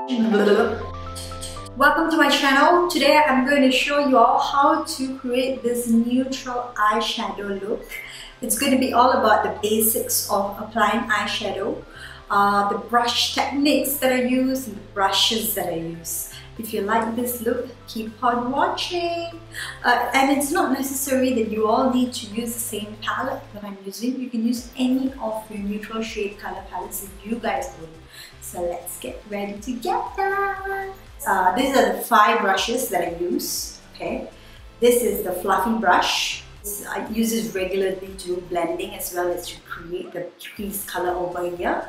Welcome to my channel. Today I'm going to show you all how to create this neutral eyeshadow look. It's going to be all about the basics of applying eyeshadow, the brush techniques that I use and the brushes that I use. If you like this look, keep on watching. And it's not necessary that you all need to use the same palette that I'm using. You can use any of your neutral shade color palettes that you guys want. So let's get ready together. These are the 5 brushes that I use. Okay, this is the fluffy brush. I use this regularly to do blending as well as to create the crease color over here.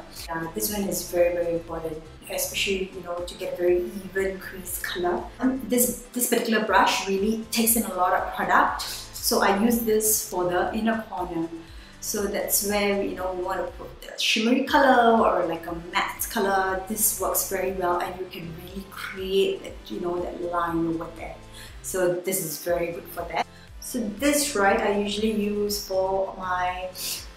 This one is very important, especially to get a very even crease color. This particular brush really takes in a lot of product, so I use this for the inner corner. So that's where we want to put the shimmery color or like a matte color. This works very well, and you can really create that that line over there. So this is very good for that. So this I usually use for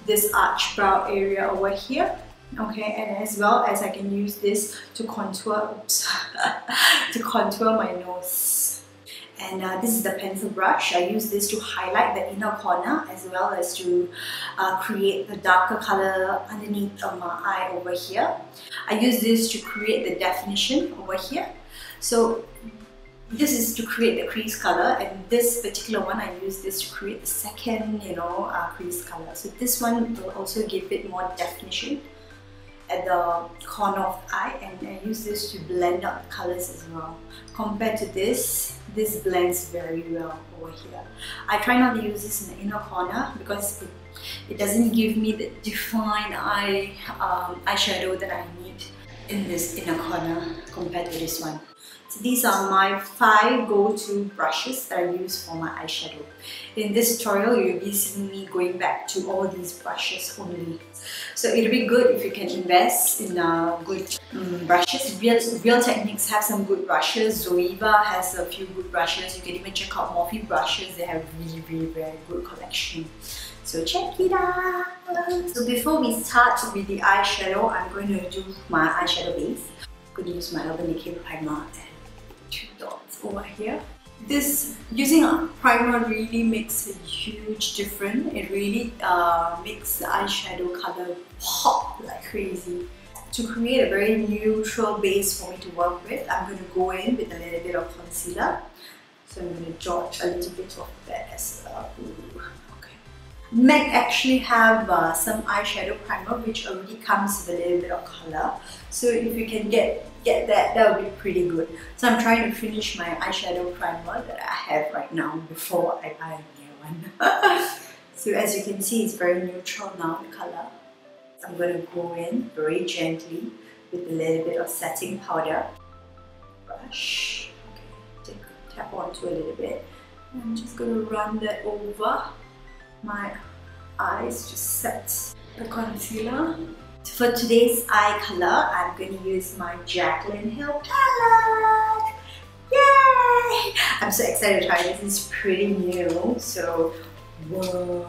this arch brow area over here. Okay, and as well as I can use this to contour, to contour my nose. And this is the pencil brush. I use this to highlight the inner corner as well as to create the darker color underneath of my eye over here. I use this to create the definition over here. So this is to create the crease color, and this particular one I use this to create the second crease color. So this one will also give it more definition at the corner of the eye, and I use this to blend out the colors as well. Compared to this blends very well over here. I try not to use this in the inner corner because it doesn't give me the defined eyeshadow that I need in this inner corner compared to this one. So these are my 5 go-to brushes that I use for my eyeshadow. In this tutorial, you'll be seeing me going back to all these brushes only. So it'll be good if you can invest in good brushes. Real Techniques have some good brushes. Zoeva has a few good brushes. You can even check out Morphe brushes. They have really very good collection. So check it out. So before we start with the eyeshadow, I'm going to do my eyeshadow base. I'm going to use my Urban Decay primer and 2 dots over here. This using a primer really makes a huge difference. It really makes the eyeshadow color pop like crazy. To create a very neutral base for me to work with, I'm going to go in with a little bit of concealer. So I'm going to dot a little bit of that as well. Okay. MAC actually have some eyeshadow primer which already comes with a little bit of color. So if you can get that would be pretty good. So I'm trying to finish my eyeshadow primer that I have right now before I buy a new one. So as you can see, it's very neutral now, the color. So I'm going to go in very gently with a little bit of setting powder. Brush. Okay, tap onto a little bit. And I'm just going to run that over my eyes to set the concealer. For today's eye color, I'm going to use my Jaclyn Hill palette. Yay! I'm so excited to try this. It's pretty new. So, whoa,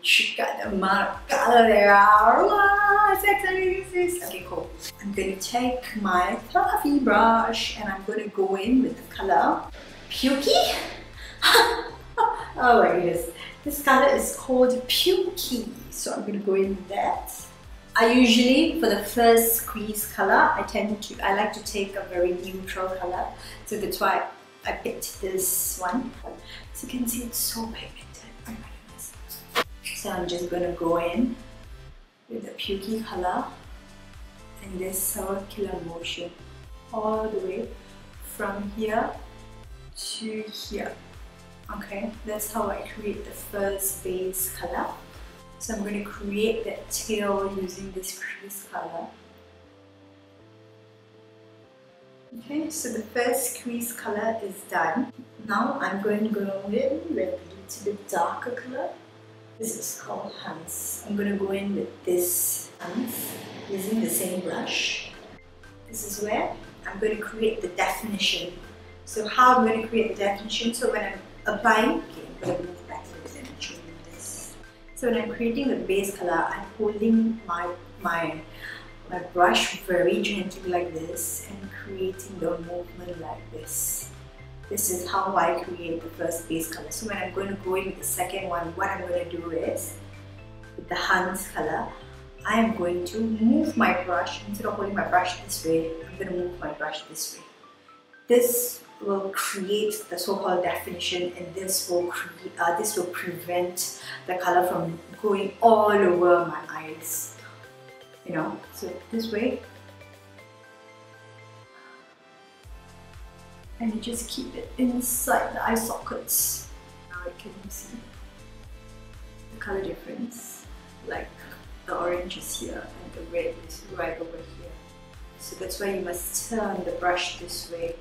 check out the amount of color there are. Wow, it's exciting to use this. Okay, cool. I'm going to take my fluffy brush and I'm going to go in with the color Pukey. Oh my goodness. This color is called Pukey. So I'm going to go in with that. I usually, for the first crease color, I like to take a very neutral color. So that's why I picked this one. So you can see it's so pigmented. Oh my goodness. So I'm just going to go in with the Pukey color and this circular motion all the way from here to here. Okay, that's how I create the first base color. So I'm going to create that tail using this crease color. Okay, so the first crease color is done. Now I'm going to go in with a little bit darker color. This is called Hans. I'm going to go in with this Hans using the same brush. This is where I'm going to create the definition. So how I'm going to create the definition? So when I'm applying, okay, I'm going to move back a little bit and show you this. So when I'm creating the base color, I'm holding my my brush very gently like this and creating the movement like this. This is how I create the first base color. So when I'm going to go in with the second one, what I'm going to do is, with the Hans color, I am going to move my brush. Instead of holding my brush this way, I'm going to move my brush this way. This will create the so-called definition, and this will prevent the color from going all over my eyes. You know, so this way. And you just keep it inside the eye sockets. Now you can see the color difference. Like the orange is here and the red is right over here. So that's why you must turn the brush this way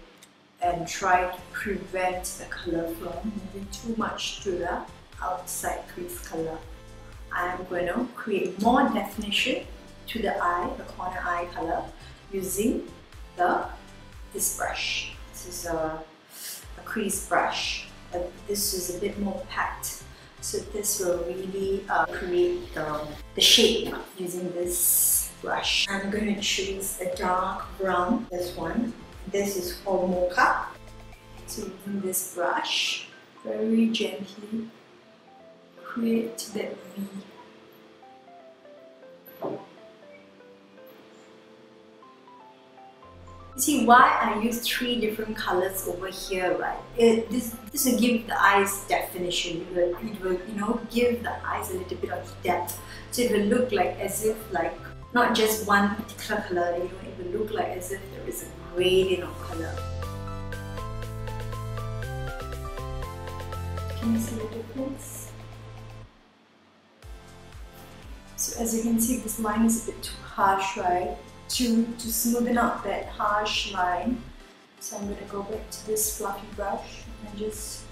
and try to prevent the color from moving too much to the outside crease color. I'm going to create more definition to the eye, the corner eye color, using this brush. This is a crease brush, but this is a bit more packed. So this will really create the shape using this brush. I'm going to choose a dark brown, this one. This is for mocha. So using this brush, very gently create that V. See why I use 3 different colors over here, right? This will give the eyes definition. It will, you know, give the eyes a little bit of depth. So it will look like as if like not just one particular color. You know, it will look like as if there is a gradient of color. Can you see the difference? So as you can see, this line is a bit too harsh, right? To smoothen out that harsh line, so I'm going to go back to this fluffy brush and just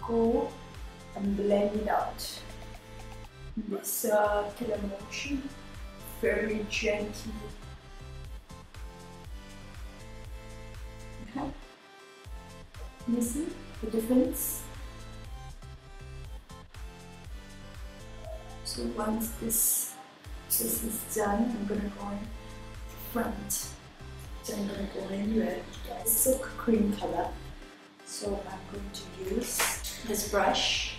go and blend it out in this circular motion, very gently. Okay, you see the difference? So once this is done, I'm going to go in front. So I'm going to go in with a silk cream color. So I'm going to use this brush,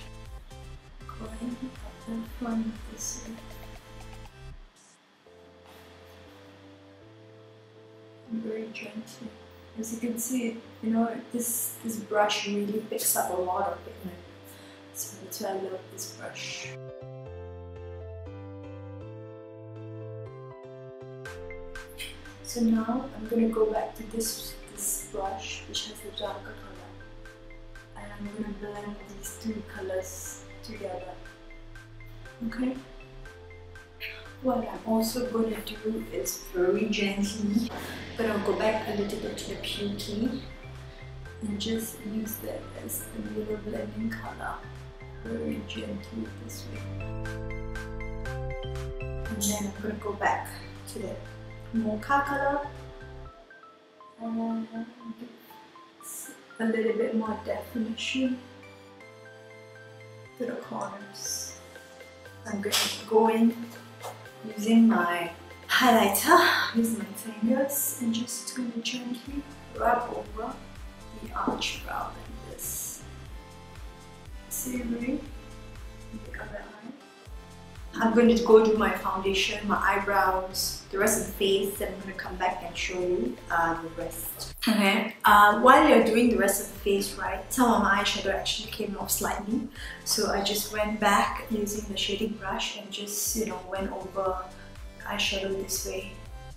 going up the front this way. And very gently. As you can see, you know, this brush really picks up a lot of pigment. So that's why I love this brush. So now I'm going to go back to this brush which has a darker color, and I'm going to blend these 2 colors together. Okay? What I'm also going to do is very gently, I'm going to go back a little bit to the puky and just use that as the middle blending color, very gently this way. And then I'm going to go back to the mocha color and a little bit more definition to the corners. I'm going to go in using my highlighter, use my fingers, and just going to gently rub over the arch brow like this. Shimmering the other eye. I'm going to go do my foundation, my eyebrows, the rest of the face, and I'm going to come back and show you the rest. Okay, while you're doing the rest of the face, right, some of my eyeshadow actually came off slightly. So I just went back using the shading brush and just, you know, went over the eyeshadow this way,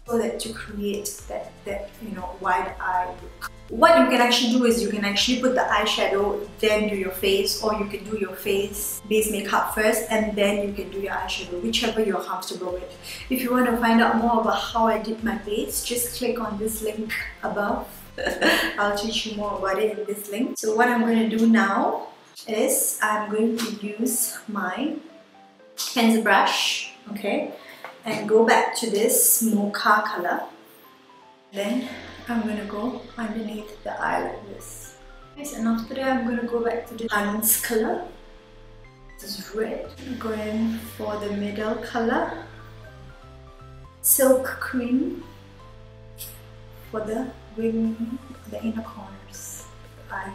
so that to create that you know, wide eye look. What you can actually do is you can actually put the eyeshadow, then do your face, or you can do your face base makeup first and then you can do your eyeshadow, whichever you're comfortable with. If you want to find out more about how I did my base, just click on this link above. I'll teach you more about it in this link. So what I'm going to do now is I'm going to use my pencil brush, okay, and go back to this mocha color. Then I'm going to go underneath the eye like this. Yes, and after that I'm going to go back to the Hans color. This is red. I'm going for the middle color. silk cream for the wing, the inner corners. I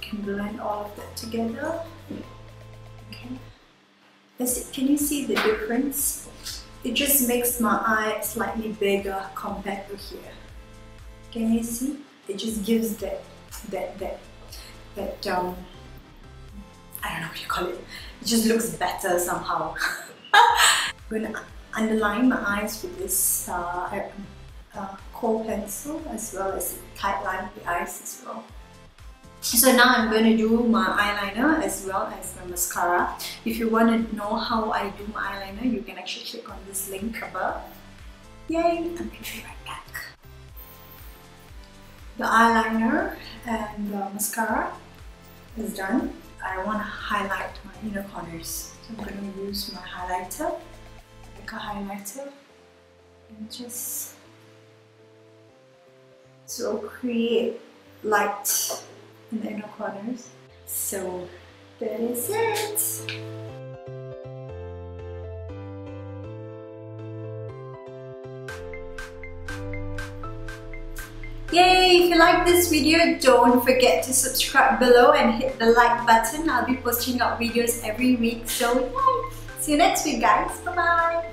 can blend all of that together. Okay. Can you see the difference? It just makes my eye slightly bigger compared to here. Can you see? It just gives that I don't know what you call it. It just looks better somehow. I'm gonna underline my eyes with this kohl pencil, as well as tightline the eyes as well. So now I'm going to do my eyeliner as well as my mascara. If you want to know how I do my eyeliner, you can actually click on this link above. Yay! I'm going to be right back. The eyeliner and the mascara is done. I want to highlight my inner corners. So I'm going to use my highlighter, Becca highlighter, and just so create light in the inner corners. So that is it. Yay! If you like this video, don't forget to subscribe below and hit the like button. I'll be posting out videos every week. So yay! See you next week, guys. Bye bye.